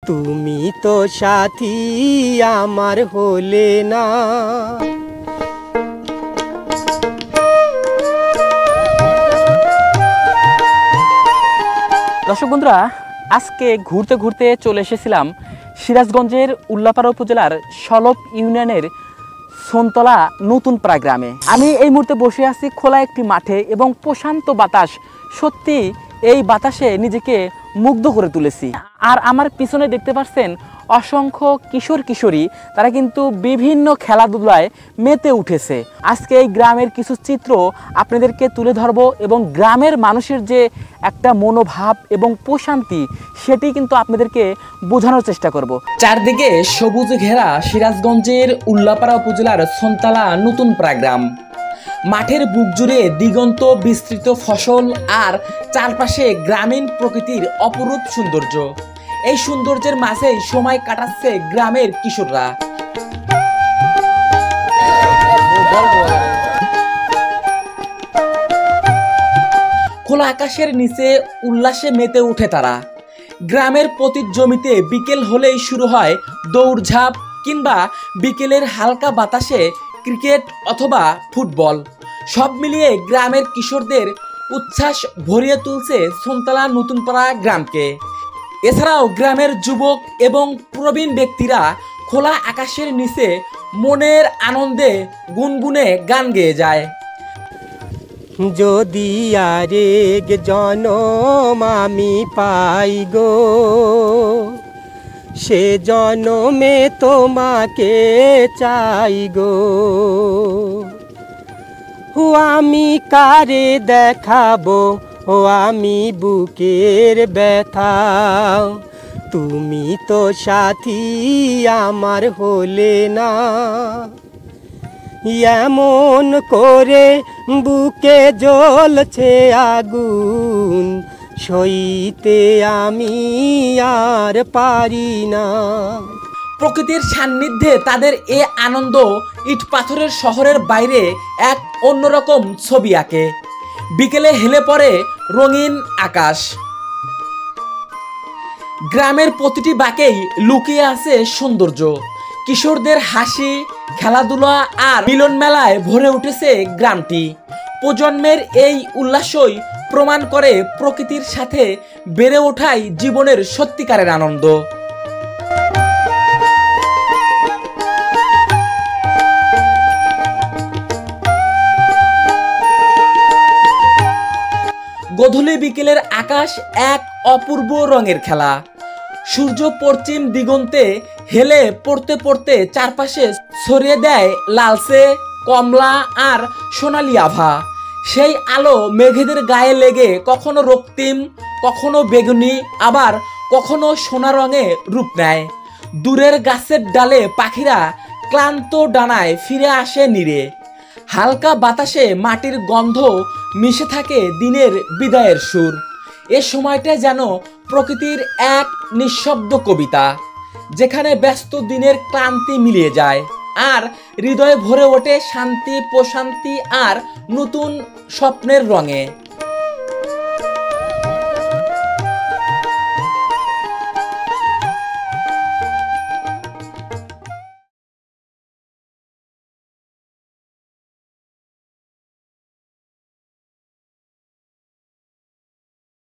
তুমি তো সাথী আমার হলে না। দর্শক বন্ধুরা, আজকে ঘুরতে ঘুরতে চলে এসেছিলাম সিরাজগঞ্জের উল্লাপাড়া উপজেলার সলপ ইউনিয়নের সোনতলা নতুনপাড়া গ্রামে। আমি এই মুহূর্তে বসে আছি খোলা একটি মাঠে এবং প্রশান্ত বাতাস, সত্যি এই বাতাসে নিজেকে মুগ্ধ করে তুলেছি। আর আমার পিছনে দেখতে পাচ্ছেন অসংখ্য কিশোর কিশোরী, তারা কিন্তু বিভিন্ন খেলাধুলায় মেতে উঠেছে। আজকে এই গ্রামের কিছু চিত্র আপনাদেরকে তুলে ধরবো এবং গ্রামের মানুষের যে একটা মনোভাব এবং প্রশান্তি, সেটি কিন্তু আপনাদেরকে বোঝানোর চেষ্টা করব। চারদিকে সবুজ ঘেরা সিরাজগঞ্জের উল্লাপাড়া উপজেলার সোনতলা নতুনপাড়া গ্রাম। মাঠের বুক জুড়ে দিগন্ত বিস্তৃত ফসল আর চারপাশে গ্রামীণ প্রকৃতির অপরূপ সৌন্দর্য। এই সৌন্দর্যের মাঝেই সময় কাটাচ্ছে গ্রামের কিশোররা। খোলা আকাশের নিচে উল্লাসে মেতে উঠে তারা। গ্রামের প্রতি জমিতে বিকেল হলেই শুরু হয় দৌড়ঝাঁপ, কিংবা বিকেলের হালকা বাতাসে ক্রিকেট অথবা ফুটবল। সব মিলিয়ে গ্রামের কিশোরদের উচ্ছ্বাস ভরিয়ে তুলছে সোনতলা নতুনপাড়া গ্রামকে। এছাড়াও গ্রামের যুবক এবং প্রবীণ ব্যক্তিরা খোলা আকাশের নিচে মনের আনন্দে গুনগুনে গান গেয়ে যায়। যদি আরেক জনম আমি পাই গো, সে জনমে তোমাকে চাই গো। ও আমি কারে দেখাবো, ও আমি বুকের ব্যথা, তুমি তো সাথী আমার হলে না। এমন করে বুকে জ্বলছে আগুন, সইতে আমি আর পারি না। প্রকৃতির সান্নিধ্যে তাদের এ আনন্দ ইট পাথরের শহরের বাইরে এক অন্যরকম ছবি আঁকে। বিকেলে হেলে পড়ে রঙিন আকাশ। গ্রামের প্রতিটি বাঁকেই লুকিয়ে আছে সৌন্দর্য। কিশোরদের হাসি, খেলাধুলা আর মিলন মেলায় ভরে উঠেছে গ্রামটি। প্রজন্মের এই উল্লাসই প্রমাণ করে প্রকৃতির সাথে বেড়ে ওঠাই জীবনের সত্যিকারের আনন্দ। গধূলি বিকেলের আকাশ এক অপূর্ব রঙের খেলা। সূর্য পশ্চিম দিগন্তে হেলে পড়তে পড়তে চারপাশে ছড়িয়ে দেয় লালচে, কমলা আর সোনালি আভা। সেই আলো মেঘেদের গায়ে লেগে কখনো রক্তিম, কখনো বেগুনি, আবার কখনো সোনা রঙে রূপ নেয়। দূরের গাছের ডালে পাখিরা ক্লান্ত ডানায় ফিরে আসে নীড়ে। হালকা বাতাসে মাটির গন্ধ মিশে থাকে দিনের বিদায়ের সুর। এ সময়টা যেন প্রকৃতির এক নিঃশব্দ কবিতা, যেখানে ব্যস্ত দিনের ক্লান্তি মিলিয়ে যায় আর হৃদয়ে ভরে ওঠে শান্তি, প্রশান্তি আর নতুন স্বপ্নের রঙে।